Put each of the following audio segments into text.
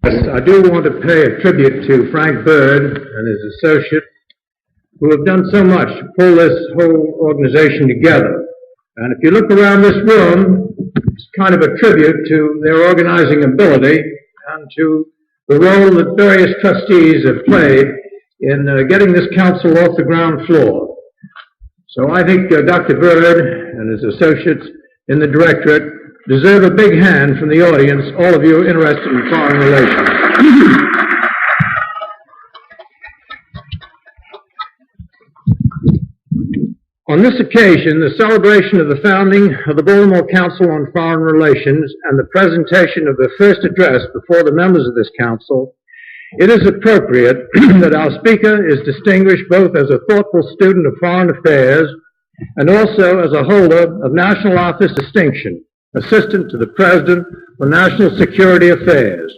Yes, I do want to pay a tribute to Frank Bird and his associate, who have done so much to pull this whole organization together. And if you look around this room, it's kind of a tribute to their organizing ability and to the role that various trustees have played in getting this council off the ground floor. So I think Dr. Bird and his associates in the directorate deserve a big hand from the audience, all of you interested in foreign relations. On this occasion, the celebration of the founding of the Baltimore Council on Foreign Relations and the presentation of the first address before the members of this council, it is appropriate that our speaker is distinguished both as a thoughtful student of foreign affairs and also as a holder of National Office Distinction, Assistant to the President for National Security Affairs.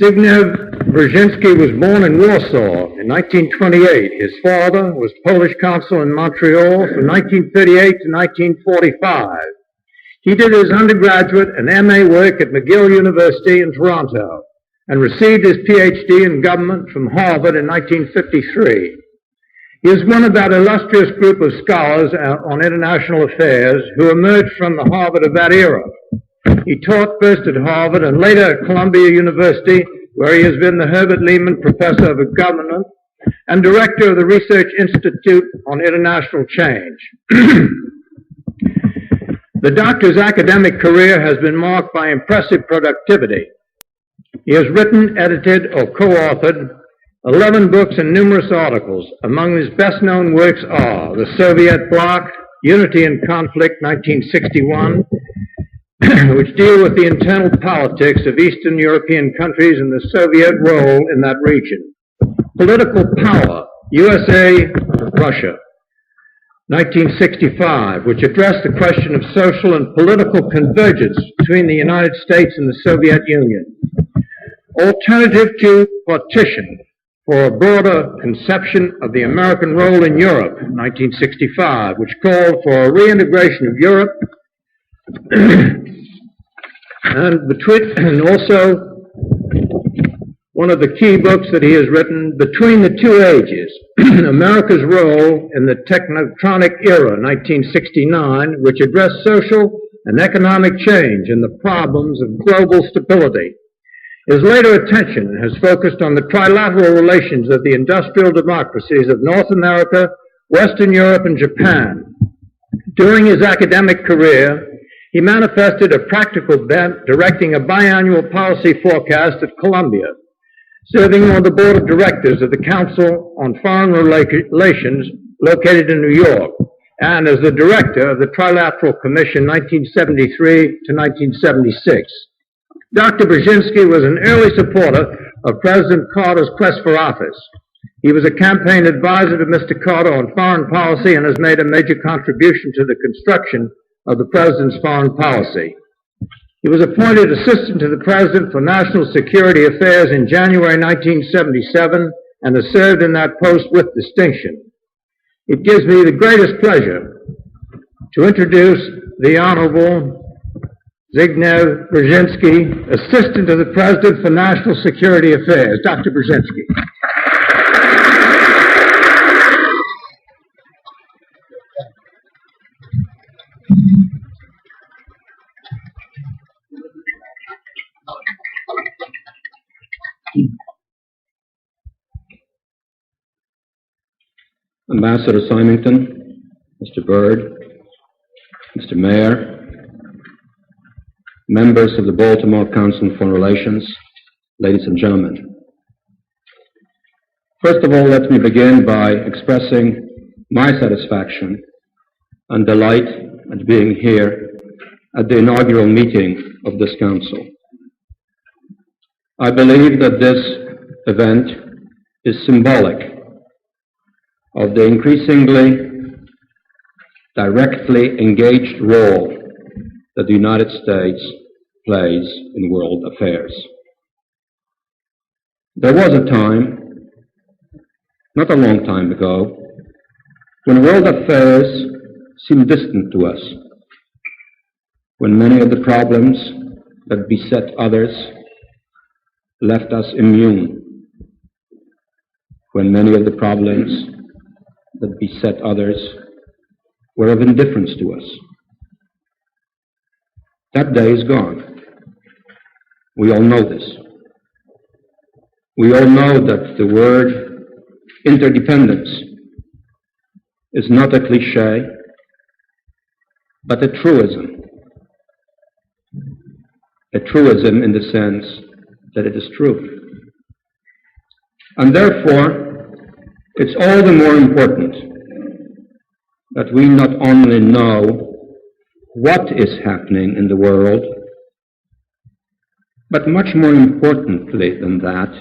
Zbigniew Brzezinski was born in Warsaw in 1928. His father was Polish consul in Montreal from 1938 to 1945. He did his undergraduate and MA work at McGill University in Toronto and received his PhD in government from Harvard in 1953. He is one of that illustrious group of scholars on international affairs who emerged from the Harvard of that era. He taught first at Harvard and later at Columbia University, where he has been the Herbert Lehman Professor of Government and Director of the Research Institute on International Change. The doctor's academic career has been marked by impressive productivity. He has written, edited, or co-authored 11 books and numerous articles. Among his best-known works are The Soviet Bloc, Unity and Conflict, 1961, which deal with the internal politics of Eastern European countries and the Soviet role in that region. Political Power, USA, Russia, 1965, which addressed the question of social and political convergence between the United States and the Soviet Union. Alternative to Partition, for a broader conception of the American role in Europe, 1965, which called for a reintegration of Europe and also one of the key books that he has written, Between the Two Ages, America's Role in the Technotronic Era, 1969, which addressed social and economic change and the problems of global stability. His later attention has focused on the trilateral relations of the industrial democracies of North America, Western Europe, and Japan. During his academic career, he manifested a practical bent directing a biannual policy forecast at Columbia, serving on the board of directors of the Council on Foreign Relations located in New York, and as the director of the Trilateral Commission 1973 to 1976. Dr. Brzezinski was an early supporter of President Carter's quest for office. He was a campaign advisor to Mr. Carter on foreign policy and has made a major contribution to the construction of the President's foreign policy. He was appointed Assistant to the President for National Security Affairs in January 1977 and has served in that post with distinction. It gives me the greatest pleasure to introduce the Honorable Zbigniew Brzezinski, Assistant to the President for National Security Affairs. Dr. Brzezinski. Ambassador Symington, Mr. Byrd, Mr. Mayor, members of the Baltimore Council on Foreign Relations, ladies and gentlemen. First of all, let me begin by expressing my satisfaction and delight at being here at the inaugural meeting of this council. I believe that this event is symbolic of the increasingly directly engaged role that the United States plays in world affairs. There was a time, not a long time ago, when world affairs seemed distant to us, when many of the problems that beset others left us immune, when many of the problems that beset others were of indifference to us. That day is gone. We all know this. We all know that the word interdependence is not a cliché, but a truism. A truism in the sense that it is true. And therefore, it's all the more important that we not only know what is happening in the world, but much more importantly than that,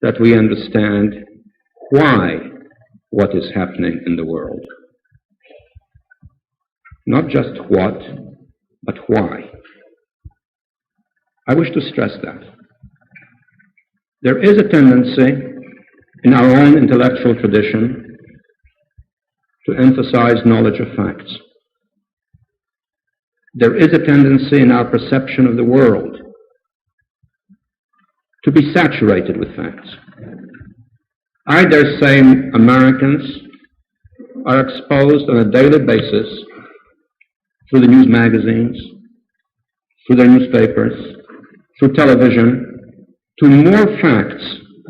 that we understand why what is happening in the world. Not just what, but why. I wish to stress that. There is a tendency in our own intellectual tradition to emphasize knowledge of facts. There is a tendency in our perception of the world to be saturated with facts. I dare say Americans are exposed on a daily basis through the news magazines, through their newspapers, through television, to more facts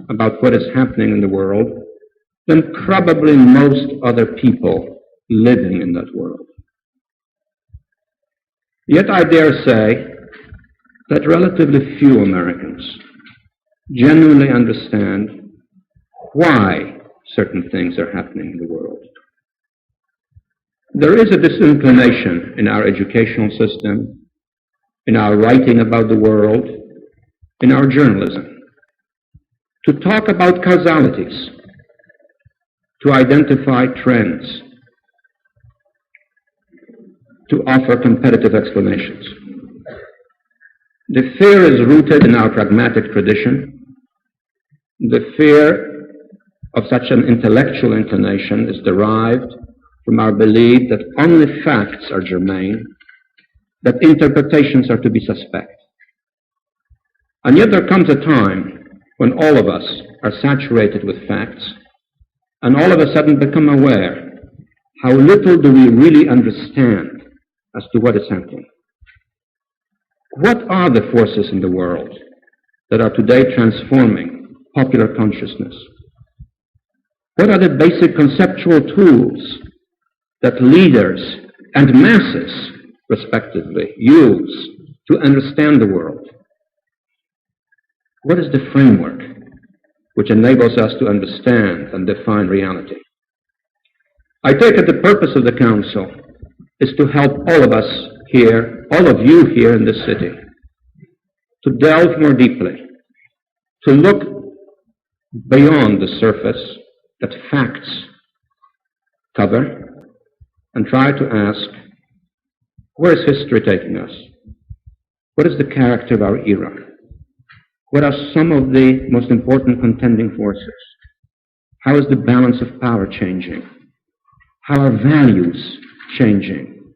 about what is happening in the world than probably most other people living in that world. Yet I dare say that relatively few Americans genuinely understand why certain things are happening in the world. There is a disinclination in our educational system, in our writing about the world, in our journalism, to talk about causalities, to identify trends, to offer competitive explanations. The fear is rooted in our pragmatic tradition. The fear of such an intellectual inclination is derived from our belief that only facts are germane, that interpretations are to be suspect. And yet there comes a time when all of us are saturated with facts and all of a sudden become aware how little do we really understand as to what is happening. What are the forces in the world that are today transforming popular consciousness? What are the basic conceptual tools that leaders and masses, respectively, use to understand the world? What is the framework which enables us to understand and define reality? I take it the purpose of the Council is to help all of us here, all of you here in this city, to delve more deeply, to look beyond the surface that facts cover, and try to ask, where is history taking us? What is the character of our era? What are some of the most important contending forces? How is the balance of power changing? How are values changing?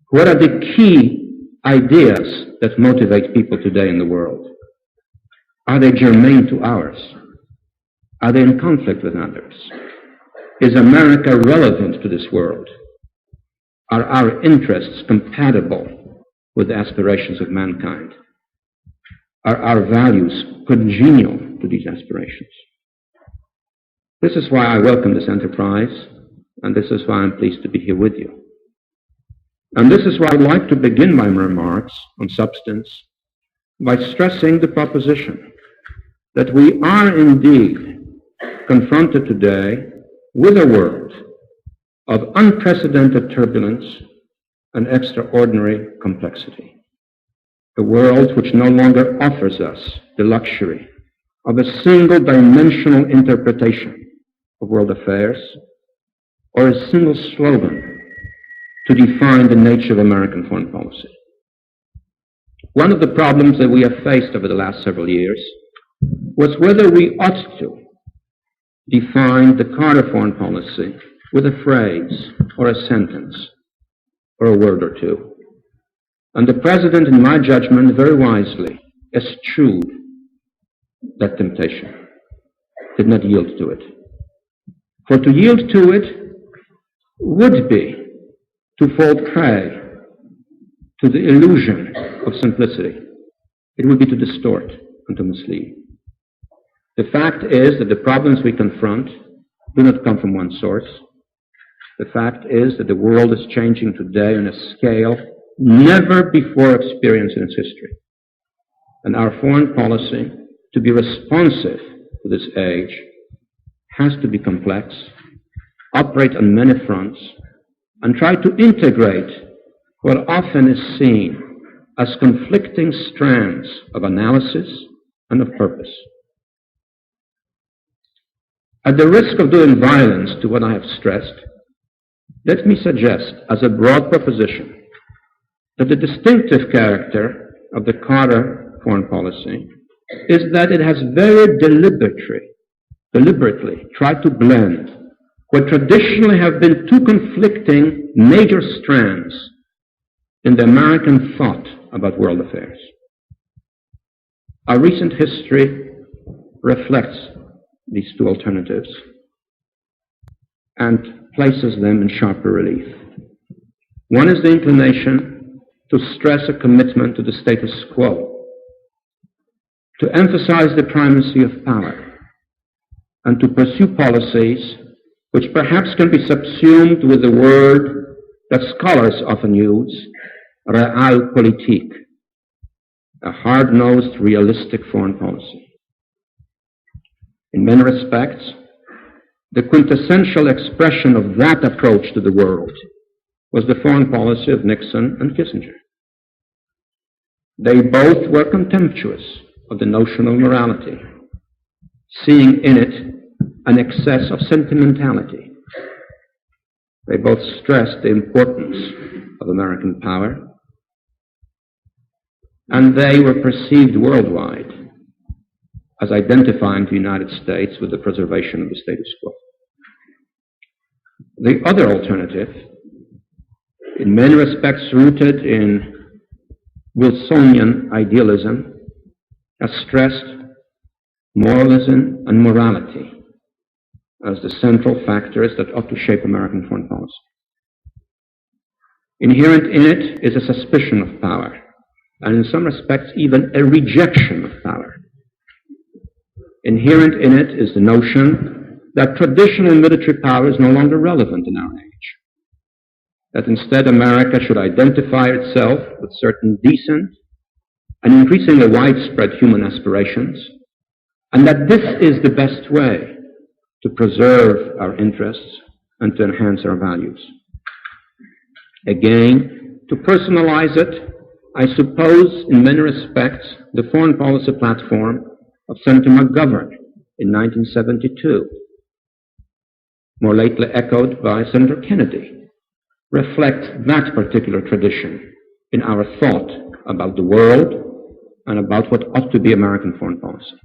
What are the key ideas that motivate people today in the world? Are they germane to ours? Are they in conflict with others? Is America relevant to this world? Are our interests compatible with the aspirations of mankind? Are our values congenial to these aspirations? This is why I welcome this enterprise, and this is why I'm pleased to be here with you. And this is why I'd like to begin my remarks on substance by stressing the proposition that we are indeed confronted today with a world of unprecedented turbulence and extraordinary complexity. A world which no longer offers us the luxury of a single-dimensional interpretation of world affairs or a single slogan to define the nature of American foreign policy. One of the problems that we have faced over the last several years was whether we ought to define the Carter foreign policy with a phrase or a sentence or a word or two, And the President, in my judgment, very wisely eschewed that temptation, did not yield to it. For to yield to it would be to fall prey to the illusion of simplicity. It would be to distort and to mislead. The fact is that the problems we confront do not come from one source. The fact is that the world is changing today on a scale never before experienced in its history. And our foreign policy, to be responsive to this age, has to be complex, operate on many fronts, and try to integrate what often is seen as conflicting strands of analysis and of purpose. At the risk of doing violence to what I have stressed, let me suggest as a broad proposition that the distinctive character of the Carter foreign policy is that it has very deliberately tried to blend what traditionally have been two conflicting major strands in the American thought about world affairs. Our recent history reflects these two alternatives and places them in sharper relief. One is the inclination to stress a commitment to the status quo, to emphasize the primacy of power, and to pursue policies which perhaps can be subsumed with the word that scholars often use, realpolitik, a hard-nosed, realistic foreign policy. In many respects, the quintessential expression of that approach to the world was the foreign policy of Nixon and Kissinger. They both were contemptuous of the notion of morality, seeing in it an excess of sentimentality. They both stressed the importance of American power, and they were perceived worldwide as identifying the United States with the preservation of the status quo. The other alternative, in many respects rooted in Wilsonian idealism, has stressed moralism and morality as the central factors that ought to shape American foreign policy. Inherent in it is a suspicion of power, and in some respects even a rejection of power. Inherent in it is the notion that traditional military power is no longer relevant in our age, that instead America should identify itself with certain decent and increasingly widespread human aspirations, and that this is the best way to preserve our interests and to enhance our values. Again, to personalize it, I suppose in many respects the foreign policy platform of Senator McGovern in 1972, more lately echoed by Senator Kennedy, reflects that particular tradition in our thought about the world and about what ought to be American foreign policy.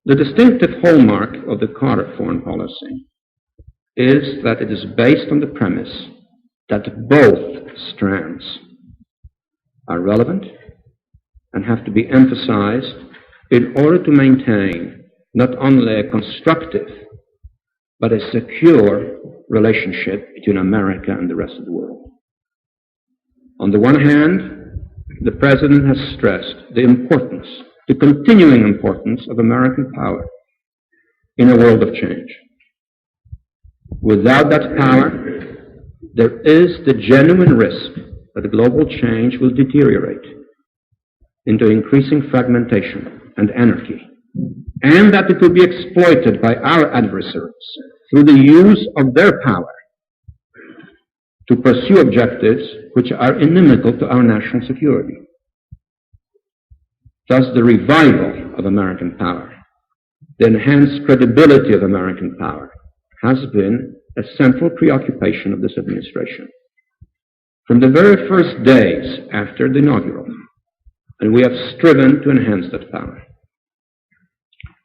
The distinctive hallmark of the Carter foreign policy is that it is based on the premise that both strands are relevant and have to be emphasized in order to maintain not only a constructive but a secure relationship between America and the rest of the world. On the one hand, the President has stressed the importance, the continuing importance of American power in a world of change. Without that power, there is the genuine risk that global change will deteriorate into increasing fragmentation and anarchy, and that it will be exploited by our adversaries through the use of their power to pursue objectives which are inimical to our national security. Thus, the revival of American power, the enhanced credibility of American power, has been a central preoccupation of this administration. From the very first days after the inaugural, and we have striven to enhance that power.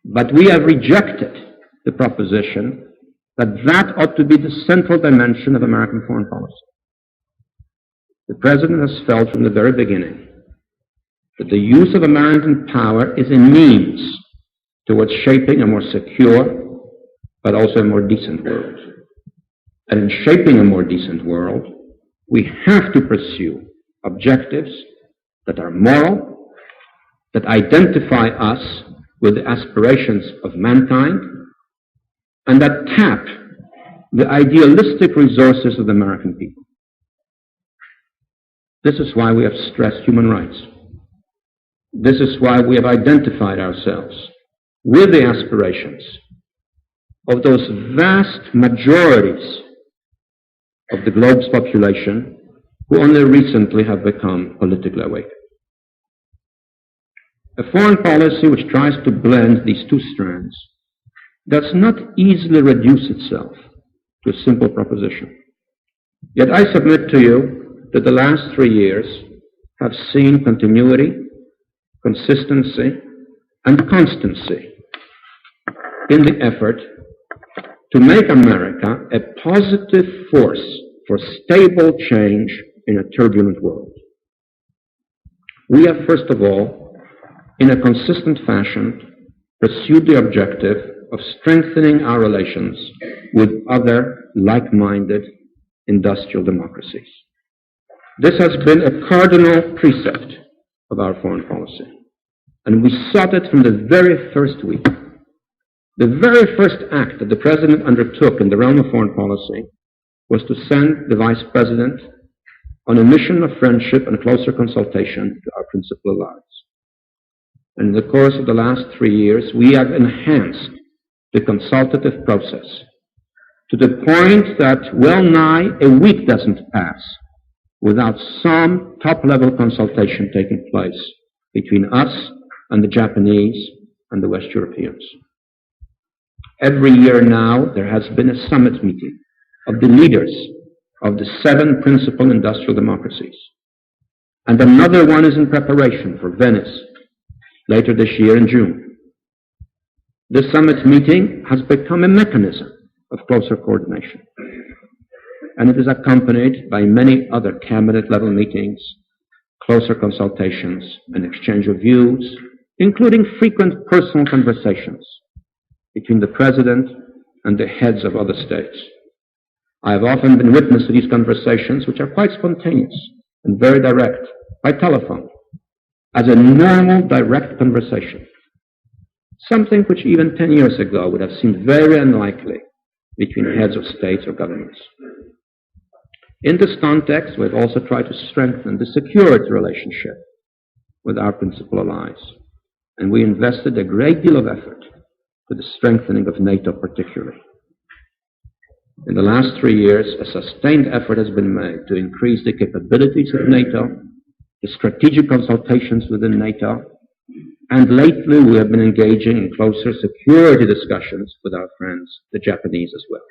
But we have rejected the proposition that that ought to be the central dimension of American foreign policy. the President has felt from the very beginning that the use of American power is a means towards shaping a more secure but also a more decent world. And in shaping a more decent world, we have to pursue objectives that are moral, that identify us with the aspirations of mankind, and that tap the idealistic resources of the American people. This is why we have stressed human rights. This is why we have identified ourselves with the aspirations of those vast majorities of the globe's population who only recently have become politically awake. A foreign policy which tries to blend these two strands does not easily reduce itself to a simple proposition. Yet I submit to you that the last 3 years have seen continuity, consistency, and constancy in the effort to make America a positive force for stable change in a turbulent world. We have, first of all, in a consistent fashion, pursued the objective of strengthening our relations with other like-minded industrial democracies. This has been a cardinal precept of our foreign policy, and we sought it from the very first week. The very first act that the President undertook in the realm of foreign policy was to send the Vice President on a mission of friendship and closer consultation to our principal allies. And in the course of the last 3 years, we have enhanced the consultative process to the point that well nigh a week doesn't pass without some top-level consultation taking place between us and the Japanese and the West Europeans. Every year now, there has been a summit meeting of the leaders of the 7 principal industrial democracies. And another one is in preparation for Venice later this year in June. This summit meeting has become a mechanism of closer coordination. And it is accompanied by many other cabinet-level meetings, closer consultations, and exchange of views, including frequent personal conversations between the President and the heads of other states. I have often been witness to these conversations, which are quite spontaneous and very direct, by telephone, as a normal, direct conversation, something which even 10 years ago would have seemed very unlikely between heads of states or governments. In this context, we have also tried to strengthen the security relationship with our principal allies, and we invested a great deal of effort to the strengthening of NATO particularly. In the last 3 years, a sustained effort has been made to increase the capabilities of NATO, the strategic consultations within NATO, and lately we have been engaging in closer security discussions with our friends, the Japanese as well.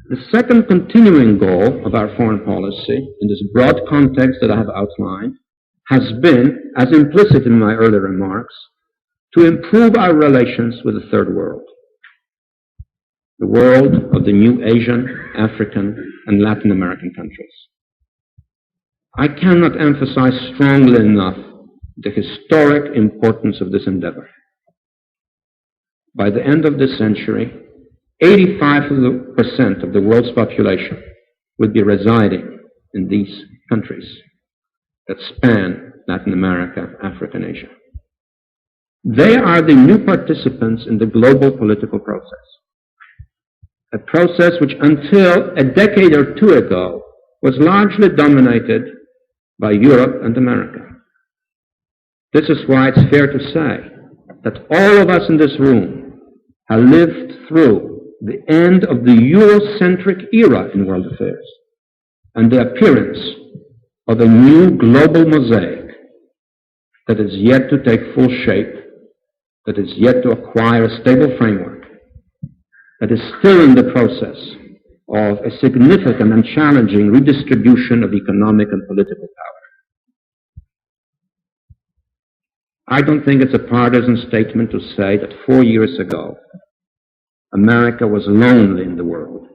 The second continuing goal of our foreign policy, in this broad context that I have outlined, has been, as implicit in my earlier remarks, to improve our relations with the Third World, the world of the new Asian, African, and Latin American countries. I cannot emphasize strongly enough the historic importance of this endeavor. By the end of this century, 85% of the world's population would be residing in these countries that span Latin America, Africa, and Asia. They are the new participants in the global political process, a process which until a decade or two ago was largely dominated by Europe and America. This is why it's fair to say that all of us in this room have lived through the end of the Eurocentric era in world affairs and the appearance of a new global mosaic that is yet to take full shape, that is yet to acquire a stable framework, that is still in the process of a significant and challenging redistribution of economic and political power. I don't think it's a partisan statement to say that 4 years ago, America was lonely in the world,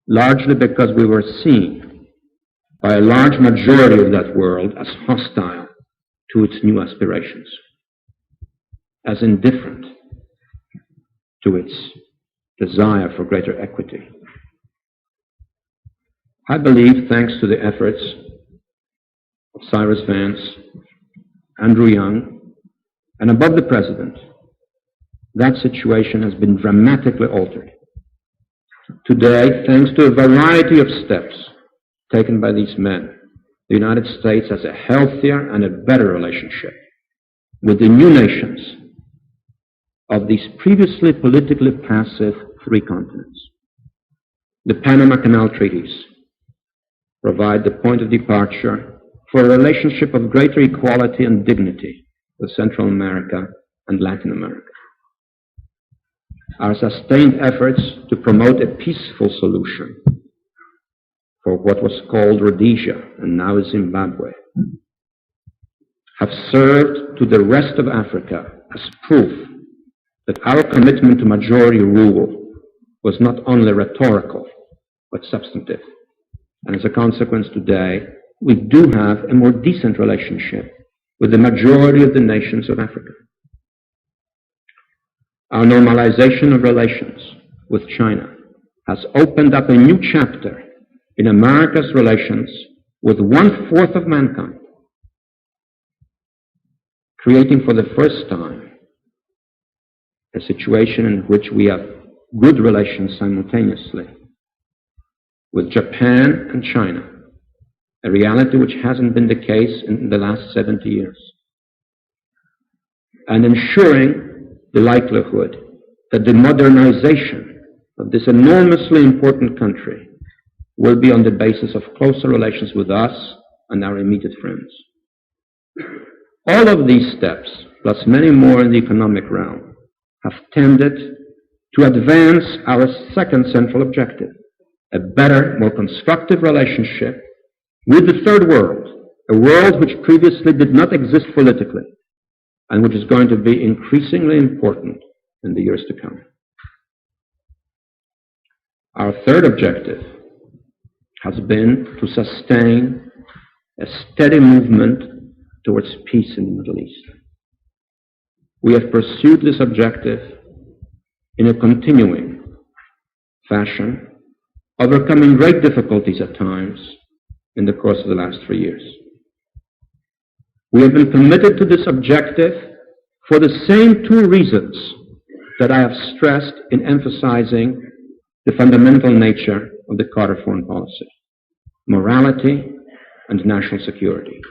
largely because we were seen by a large majority of that world as hostile to its new aspirations, as indifferent to its desire for greater equity. I believe, thanks to the efforts of Cyrus Vance, Andrew Young, and above the President, that situation has been dramatically altered. Today, thanks to a variety of steps taken by these men, the United States has a healthier and a better relationship with the new nations of these previously politically passive three continents. The Panama Canal treaties provide the point of departure for a relationship of greater equality and dignity with Central America and Latin America. Our sustained efforts to promote a peaceful solution for what was called Rhodesia and now is Zimbabwe have served to the rest of Africa as proof that our commitment to majority rule was not only rhetorical but substantive. And as a consequence today, we do have a more decent relationship with the majority of the nations of Africa. Our normalization of relations with China has opened up a new chapter in America's relations with 1/4 of mankind, creating for the first time a situation in which we have good relations simultaneously with Japan and China, a reality which hasn't been the case in the last 70 years, and ensuring the likelihood that the modernization of this enormously important country will be on the basis of closer relations with us and our immediate friends. All of these steps, plus many more in the economic realm, have tended to advance our second central objective, a better, more constructive relationship with the third world, a world which previously did not exist politically and which is going to be increasingly important in the years to come. Our third objective has been to sustain a steady movement towards peace in the Middle East. We have pursued this objective in a continuing fashion, overcoming great difficulties at times in the course of the last 3 years. We have been committed to this objective for the same two reasons that I have stressed in emphasizing the fundamental nature of the Carter foreign policy: morality and national security.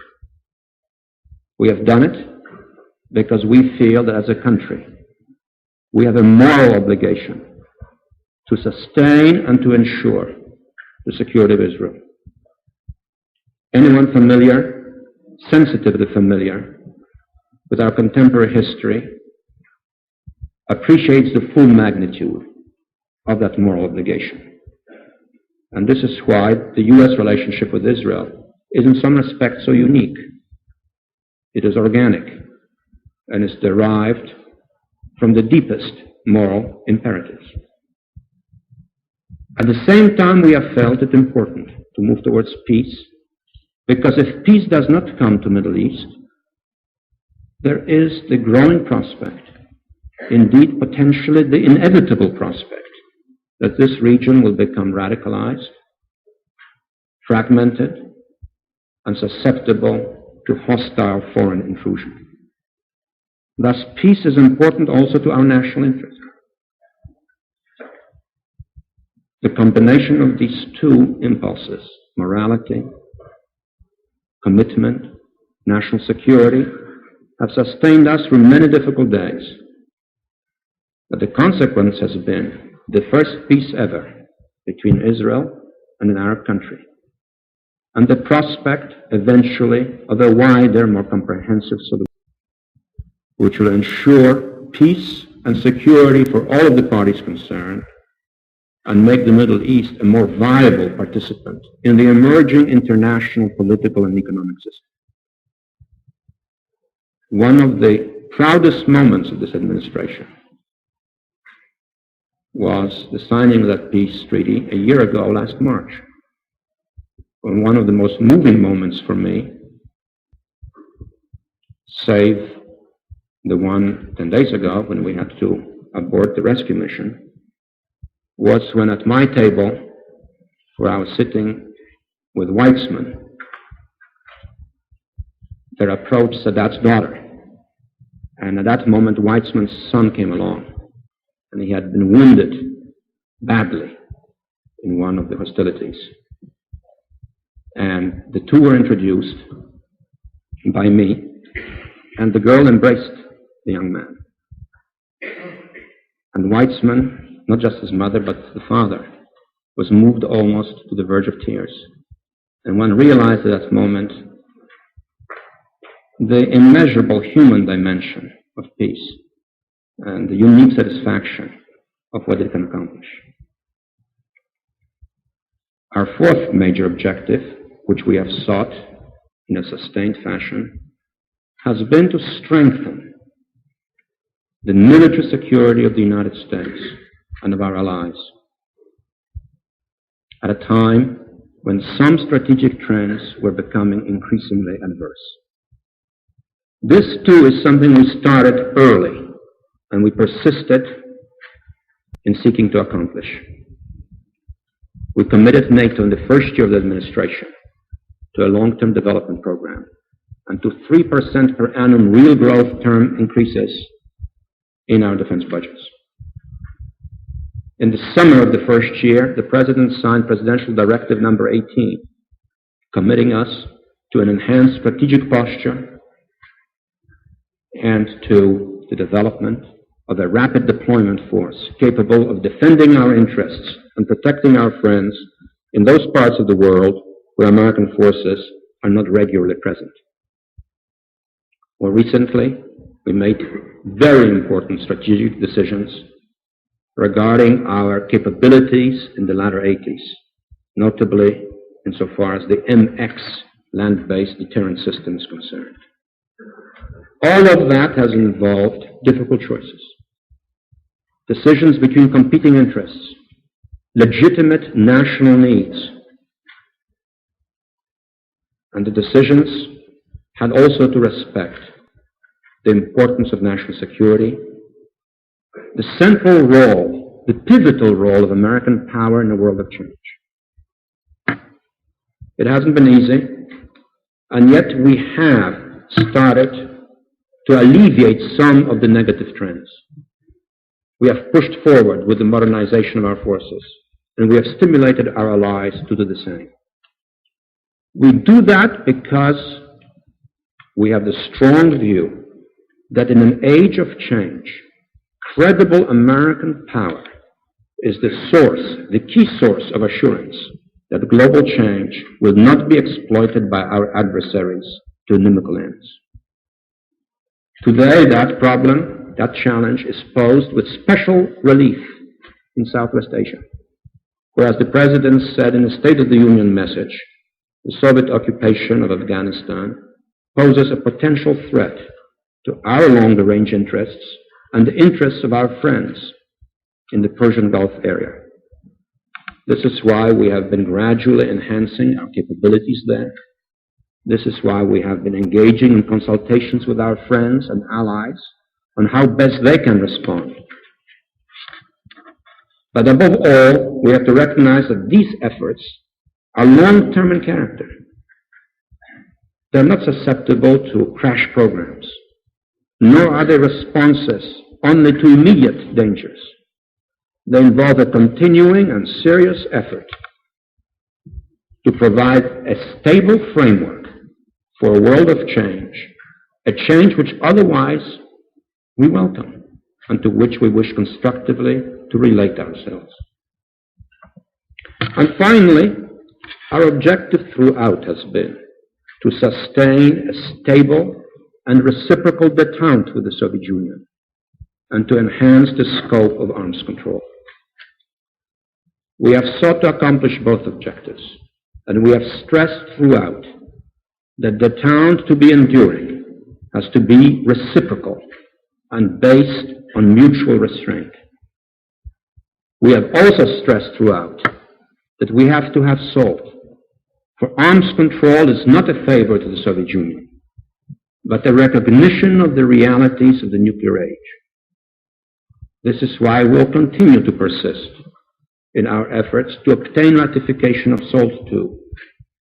We have done it because we feel that as a country, we have a moral obligation to sustain and to ensure the security of Israel. Anyone sensitively familiar with our contemporary history appreciates the full magnitude of that moral obligation. And this is why the U.S. relationship with Israel is in some respects so unique. It is organic and is derived from the deepest moral imperatives. At the same time, we have felt it important to move towards peace, because if peace does not come to the Middle East, there is the growing prospect, indeed potentially the inevitable prospect, that this region will become radicalized, fragmented, and susceptible to hostile foreign intrusion. Thus, peace is important also to our national interest. The combination of these two impulses, morality, commitment, national security, have sustained us through many difficult days. But the consequence has been the first peace ever between Israel and an Arab country, and the prospect eventually of a wider, more comprehensive solution, which will ensure peace and security for all of the parties concerned and make the Middle East a more viable participant in the emerging international political and economic system. One of the proudest moments of this administration was the signing of that peace treaty a year ago last March, And one of the most moving moments for me, save the one 10 days ago when we had to abort the rescue mission, was when at my table, where I was sitting with Weitzman, there approached Sadat's daughter. And at that moment, Weitzman's son came along, and he had been wounded badly in one of the hostilities. And the two were introduced by me, and the girl embraced the young man. And Weitzman, not just his mother, but the father, was moved almost to the verge of tears. And one realized at that moment the immeasurable human dimension of peace and the unique satisfaction of what it can accomplish. Our fourth major objective, which we have sought in a sustained fashion, has been to strengthen the military security of the United States and of our allies at a time when some strategic trends were becoming increasingly adverse. This, too, is something we started early, and we persisted in seeking to accomplish. We committed NATO in the first year of the administration to a long-term development program and to 3% per annum real growth term increases in our defense budgets. In the summer of the first year, the President signed Presidential Directive number 18, committing us to an enhanced strategic posture and to the development of a rapid deployment force capable of defending our interests and protecting our friends in those parts of the world where American forces are not regularly present. More recently, we made very important strategic decisions regarding our capabilities in the latter 80s, notably insofar as the MX land-based deterrent system is concerned. All of that has involved difficult choices, decisions between competing interests, legitimate national needs, and the decisions had also to respect the importance of national security, the central role, the pivotal role of American power in a world of change. It hasn't been easy, and yet we have started to alleviate some of the negative trends. We have pushed forward with the modernization of our forces, and we have stimulated our allies to do the same. We do that because we have the strong view that in an age of change, credible American power is the source, the key source of assurance that global change will not be exploited by our adversaries to inimical ends. Today, that problem, that challenge is posed with special relief in Southwest Asia, where, as the President said in the State of the Union message, the Soviet occupation of Afghanistan poses a potential threat to our longer-range interests and the interests of our friends in the Persian Gulf area. This is why we have been gradually enhancing our capabilities there. This is why we have been engaging in consultations with our friends and allies on how best they can respond. But above all, we have to recognize that these efforts are long-term in character. They're not susceptible to crash programs, nor are they responses only to immediate dangers. They involve a continuing and serious effort to provide a stable framework for a world of change, a change which otherwise we welcome and to which we wish constructively to relate ourselves. And finally, our objective throughout has been to sustain a stable and reciprocal détente with the Soviet Union and to enhance the scope of arms control. We have sought to accomplish both objectives, and we have stressed throughout that détente to be enduring has to be reciprocal and based on mutual restraint. We have also stressed throughout that we have to have solved For arms control is not a favor to the Soviet Union, but a recognition of the realities of the nuclear age. This is why we'll continue to persist in our efforts to obtain ratification of SALT II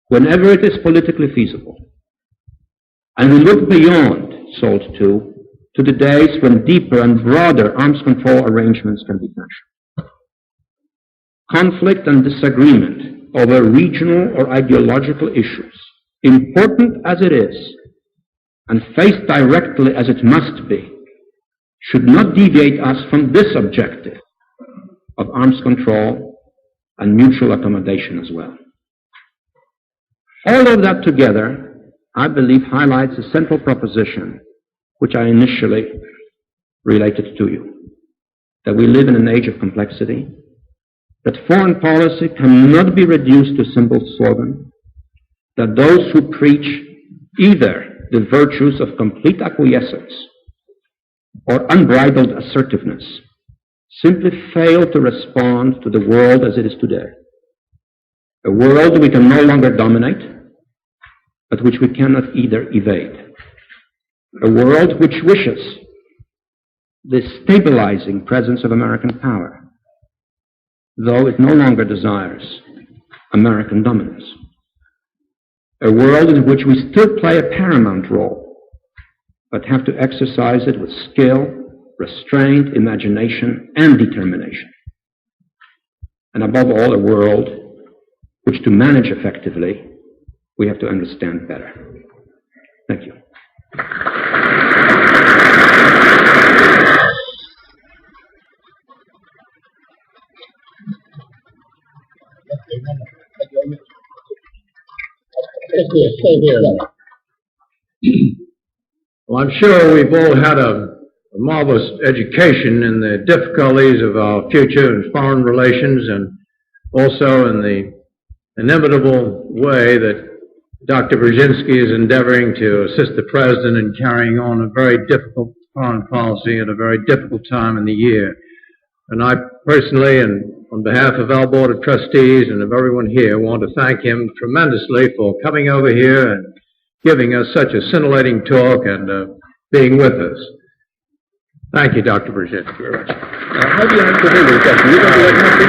whenever it is politically feasible. And we look beyond SALT II to the days when deeper and broader arms control arrangements can be fashioned. Conflict and disagreement over regional or ideological issues, important as it is, and faced directly as it must be, should not deviate us from this objective of arms control and mutual accommodation as well. All of that together, I believe, highlights a central proposition which I initially related to you, that we live in an age of complexity, that foreign policy cannot be reduced to a simple slogan, that those who preach either the virtues of complete acquiescence or unbridled assertiveness simply fail to respond to the world as it is today. A world we can no longer dominate, but which we cannot either evade. A world which wishes the stabilizing presence of American power, though it no longer desires American dominance. A world in which we still play a paramount role, but have to exercise it with skill, restraint, imagination, and determination. And above all, a world which, to manage effectively, we have to understand better. Thank you. Well, I'm sure we've all had a marvelous education in the difficulties of our future in foreign relations, and also in the inevitable way that Dr. Brzezinski is endeavoring to assist the President in carrying on a very difficult foreign policy at a very difficult time in the year. And I personally, and on behalf of our Board of Trustees and of everyone here, want to thank him tremendously for coming over here and giving us such a scintillating talk and being with us. Thank you, Dr. Brzezinski, very much. How do you answer the question? You don't like nothing,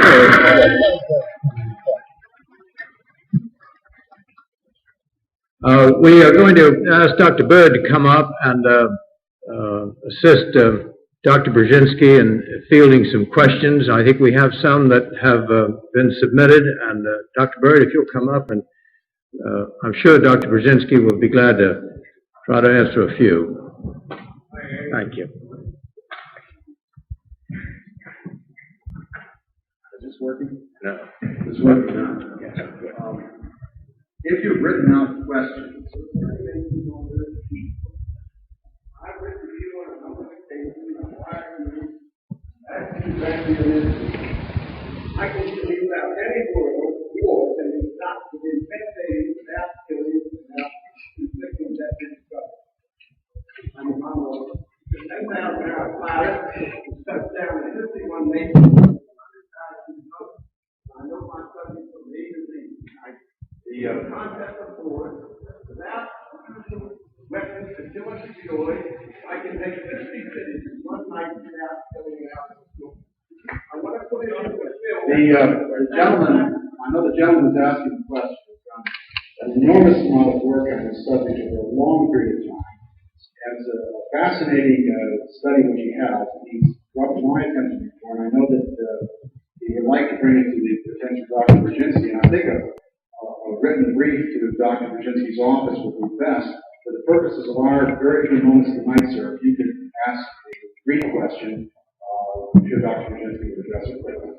we are going to ask Dr. Bird to come up and assist Dr. Brzezinski in fielding some questions. I think we have some that have been submitted, and Dr. Bird, if you'll come up, and I'm sure Dr. Brzezinski will be glad to try to answer a few. Thank you. Is this working? No. It's working now. Yeah. If you've written out questions, I've written you on a number of occasions, that's exactly what it is. I can believe that any war can be stopped within 10 days without killing, without inflicting death and destruction. I'm a model. The 10,000 hour pilot shuts down 51 nations. I know my subject from A to Z. The concept of force, without using weapons to kill us destroy, I can take 50 cities in one night without killing out. I want to put it on the film. The gentleman, I know the gentleman's asking the question. An enormous amount of work on this subject over a long period of time. And it's a fascinating study which he has. He's brought to my attention before, and I know that he would like to bring it to the attention of Dr. Brzezinski, and I think a written brief to Dr. Brzezinski's office would be best. For the purposes of our very few moments tonight, sir, if you could ask a brief question, I'm sure Dr. Brzezinski would address it quickly.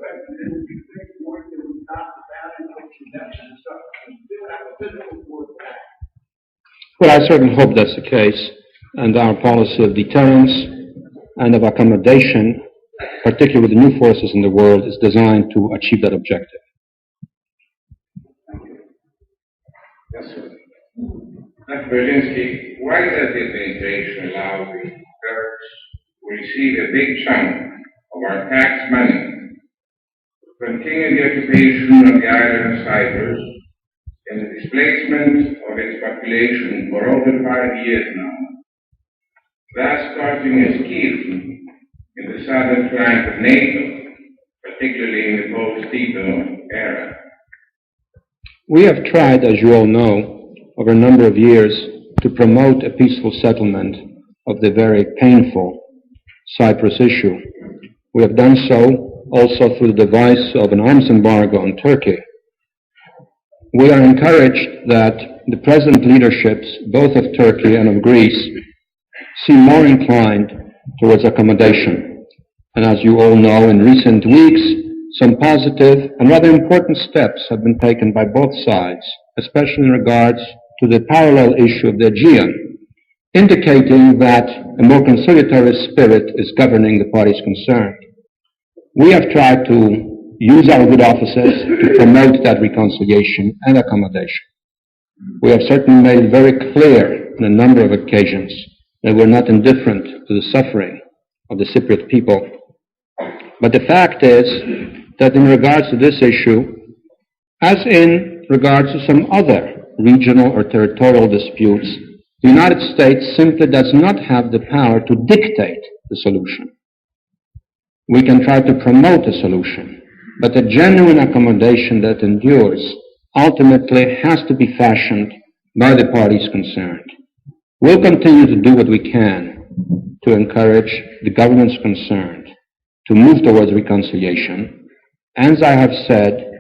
Well, I certainly hope that's the case, and our policy of deterrence and of accommodation, particularly with the new forces in the world, is designed to achieve that objective. Yes, sir. Dr. Brzezinski, why does the administration allow the Turks to receive a big chunk of our tax money to continue the occupation of the island of Cyprus and the displacement of its population for over 5 years now, thus causing a schism in the southern flank of NATO, particularly in the post-Tito era. We have tried, as you all know, over a number of years to promote a peaceful settlement of the very painful Cyprus issue. We have done so also through the device of an arms embargo on Turkey. We are encouraged that the present leaderships, both of Turkey and of Greece, seem more inclined towards accommodation. And as you all know, in recent weeks, some positive and rather important steps have been taken by both sides, especially in regards to the parallel issue of the Aegean, indicating that a more conciliatory spirit is governing the parties concerned. We have tried to use our good offices to promote that reconciliation and accommodation. We have certainly made very clear on a number of occasions that we're not indifferent to the suffering of the Cypriot people. But the fact is that in regards to this issue, as in regards to some other regional or territorial disputes, the United States simply does not have the power to dictate the solution. We can try to promote a solution, but a genuine accommodation that endures ultimately has to be fashioned by the parties concerned. We'll continue to do what we can to encourage the governments concerned to move towards reconciliation. As I have said,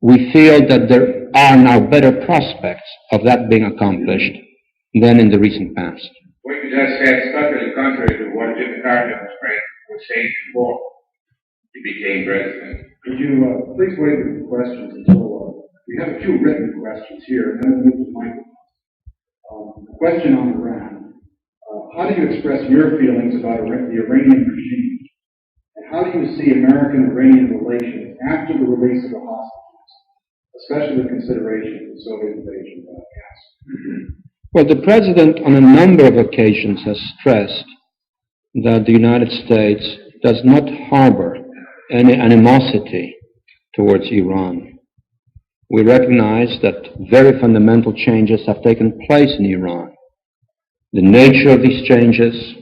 we feel that there are now better prospects of that being accomplished than in the recent past. What you just said is totally contrary to what Jimmy Carter was saying before he became president. Could you please wait with the questions until we have a few written questions here, and then we'll move to the microphone. A question on Iran. How do you express your feelings about the Iranian regime? And how do you see American-Iranian relations after the release of the hostages, especially with consideration of the Soviet invasion of Afghanistan? Well, the President on a number of occasions has stressed that the United States does not harbor any animosity towards Iran. We recognize that very fundamental changes have taken place in Iran. The nature of these changes,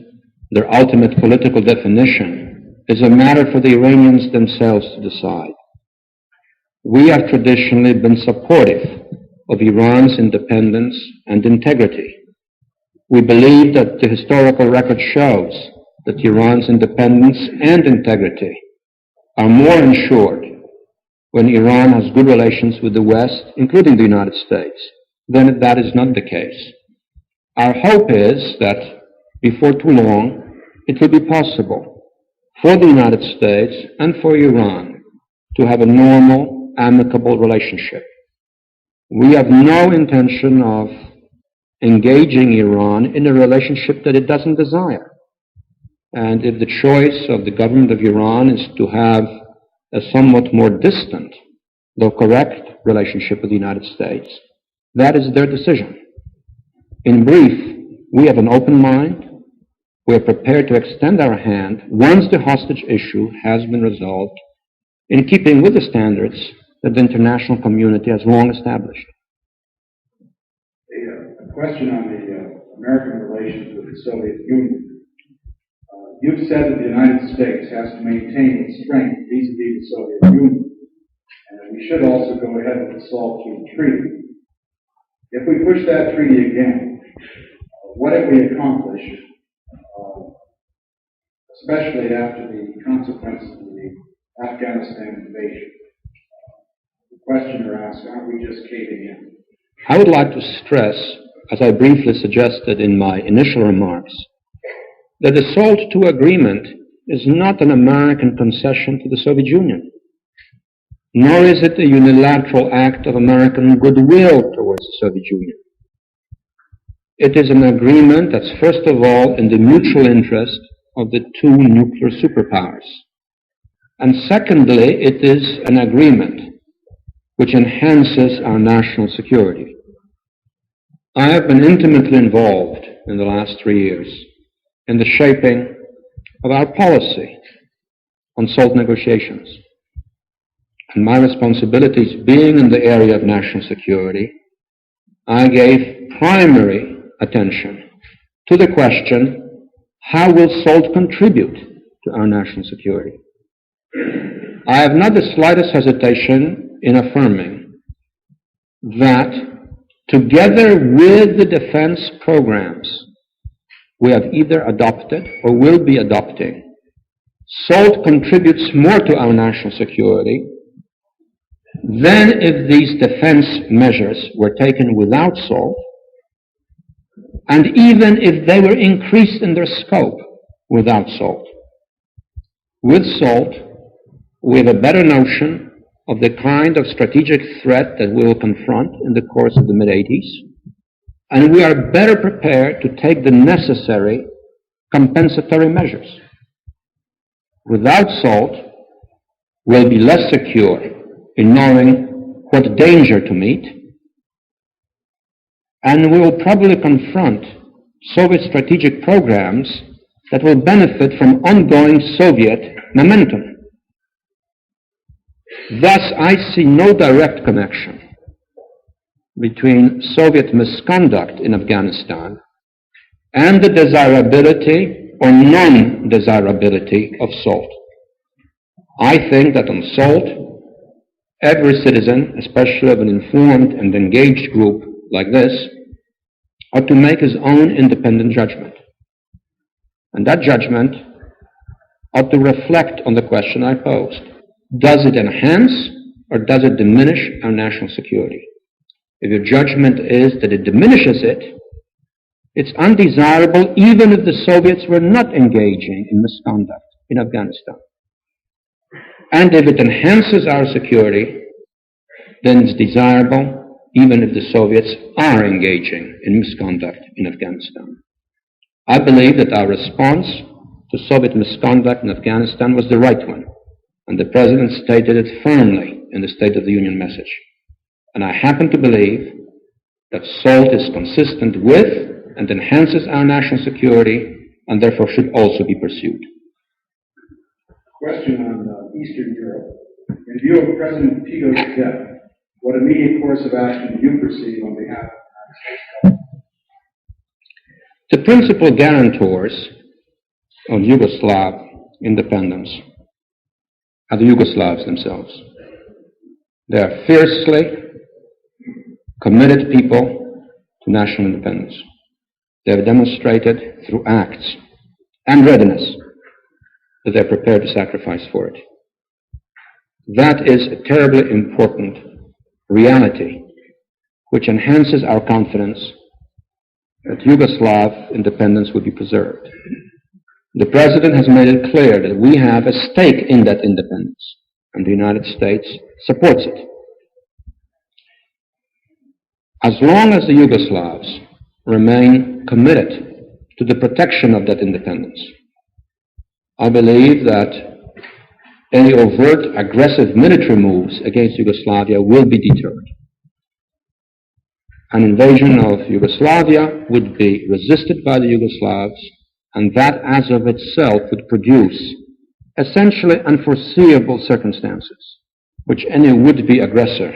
their ultimate political definition, is a matter for the Iranians themselves to decide. We have traditionally been supportive of Iran's independence and integrity. We believe that the historical record shows that Iran's independence and integrity are more ensured when Iran has good relations with the West, including the United States, then that is not the case. Our hope is that before too long, it will be possible for the United States and for Iran to have a normal, amicable relationship. We have no intention of engaging Iran in a relationship that it doesn't desire. And if the choice of the government of Iran is to have a somewhat more distant, though correct, relationship with the United States, that is their decision. In brief, we have an open mind. We are prepared to extend our hand once the hostage issue has been resolved, in keeping with the standards that the international community has long established. A question on the American relations with the Soviet Union. You've said that the United States has to maintain its strength vis-a-vis the Soviet Union, and that we should also go ahead with the SALT II treaty. If we push that treaty again, what have we accomplished, especially after the consequences of the Afghanistan invasion? The questioner asks, aren't we just caving in? I would like to stress, as I briefly suggested in my initial remarks, that the SALT II agreement is not an American concession to the Soviet Union, nor is it a unilateral act of American goodwill towards the Soviet Union. It is an agreement that's first of all in the mutual interest of the two nuclear superpowers. And secondly, it is an agreement which enhances our national security. I have been intimately involved in the last 3 years in the shaping of our policy on SALT negotiations. And my responsibilities being in the area of national security, I gave primary attention to the question, how will SALT contribute to our national security? I have not the slightest hesitation in affirming that together with the defense programs we have either adopted or will be adopting, SALT contributes more to our national security than if these defense measures were taken without SALT, and even if they were increased in their scope without SALT. With SALT, we have a better notion of the kind of strategic threat that we will confront in the course of the mid-'80s, and we are better prepared to take the necessary compensatory measures. Without SALT, we'll be less secure in knowing what danger to meet, and we will probably confront Soviet strategic programs that will benefit from ongoing Soviet momentum. Thus, I see no direct connection between Soviet misconduct in Afghanistan and the desirability or non-desirability of SALT. I think that on SALT, every citizen, especially of an informed and engaged group like this, ought to make his own independent judgment. And that judgment ought to reflect on the question I posed. Does it enhance or does it diminish our national security? If your judgment is that it diminishes it, it's undesirable even if the Soviets were not engaging in misconduct in Afghanistan. And if it enhances our security, then it's desirable even if the Soviets are engaging in misconduct in Afghanistan. I believe that our response to Soviet misconduct in Afghanistan was the right one, and the President stated it firmly in the State of the Union message. And I happen to believe that SALT is consistent with and enhances our national security and therefore should also be pursued. Question on Eastern Europe. In view of President Tito's death, what immediate course of action do you perceive on behalf of the United States? The principal guarantors of Yugoslav independence are the Yugoslavs themselves. They are fiercely committed people to national independence. They have demonstrated through acts and readiness that they're prepared to sacrifice for it. That is a terribly important reality which enhances our confidence that Yugoslav independence will be preserved. The President has made it clear that we have a stake in that independence, and the United States supports it. As long as the Yugoslavs remain committed to the protection of that independence, I believe that any overt aggressive military moves against Yugoslavia will be deterred. An invasion of Yugoslavia would be resisted by the Yugoslavs, and that as of itself would produce essentially unforeseeable circumstances, which any would-be aggressor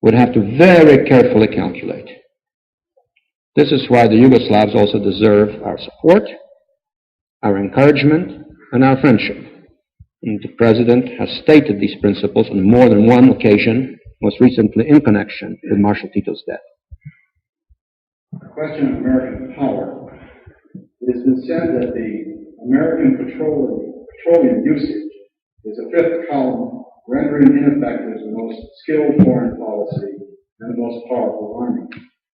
would have to very carefully calculate. This is why the Yugoslavs also deserve our support, our encouragement, and our friendship. And the President has stated these principles on more than one occasion, most recently in connection with Marshal Tito's death. A question of American power. It has been said that the American petroleum usage is a fifth column, rendering ineffective the most skilled foreign policy and the most powerful army.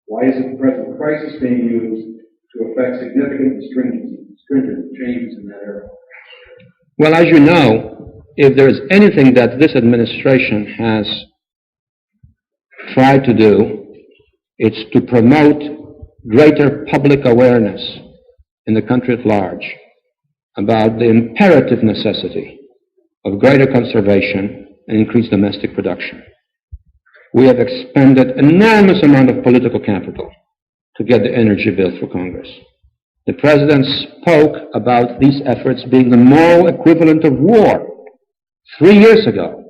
Why is the present crisis being used to effect significant stringent changes in that area? Well, as you know, if there is anything that this administration has tried to do, it's to promote greater public awareness in the country at large about the imperative necessity of greater conservation and increased domestic production. We have expended enormous amount of political capital to get the energy bill through Congress. The President spoke about these efforts being the moral equivalent of war 3 years ago,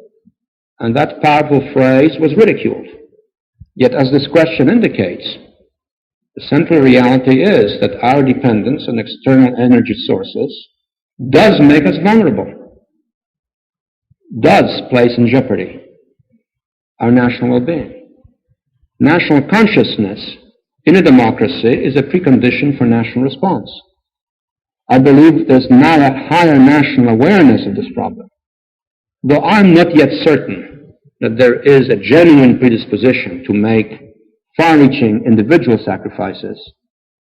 and that powerful phrase was ridiculed. Yet, as this question indicates, the central reality is that our dependence on external energy sources does make us vulnerable, does place in jeopardy our national well-being. National consciousness in a democracy is a precondition for national response. I believe there's now a higher national awareness of this problem, though I'm not yet certain that there is a genuine predisposition to make far-reaching individual sacrifices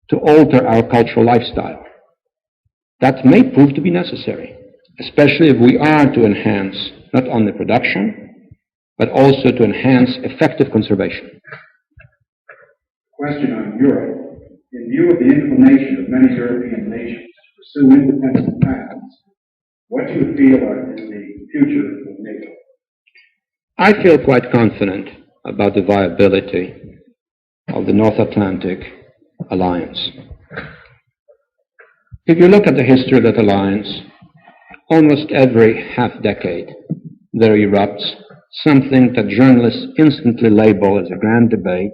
to alter our cultural lifestyle. That may prove to be necessary, especially if we are to enhance not only production, but also to enhance effective conservation. Question on Europe. In view of the inclination of many European nations to pursue independent paths, what do you feel are in the future of NATO? I feel quite confident about the viability of the North Atlantic Alliance. If you look at the history of that alliance, almost every half-decade there erupts something that journalists instantly label as a grand debate,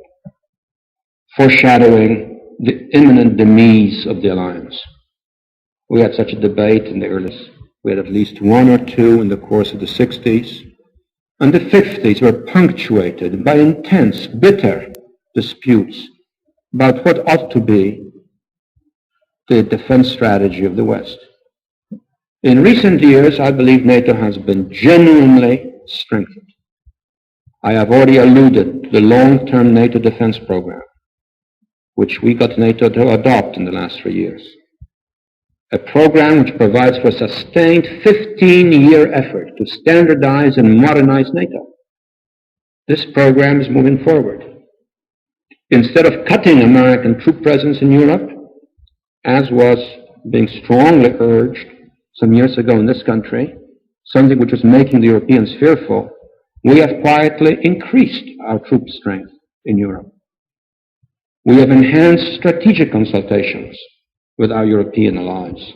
foreshadowing the imminent demise of the alliance. We had such a debate in the early, we had at least one or two in the course of the 60s, and the 50s were punctuated by intense, bitter disputes about what ought to be the defense strategy of the West. In recent years, I believe NATO has been genuinely strengthened. I have already alluded to the long-term NATO defense program, which we got NATO to adopt in the last 3 years. A program which provides for a sustained 15-year effort to standardize and modernize NATO. This program is moving forward. Instead of cutting American troop presence in Europe, as was being strongly urged some years ago in this country, something which was making the Europeans fearful, we have quietly increased our troop strength in Europe. We have enhanced strategic consultations with our European allies.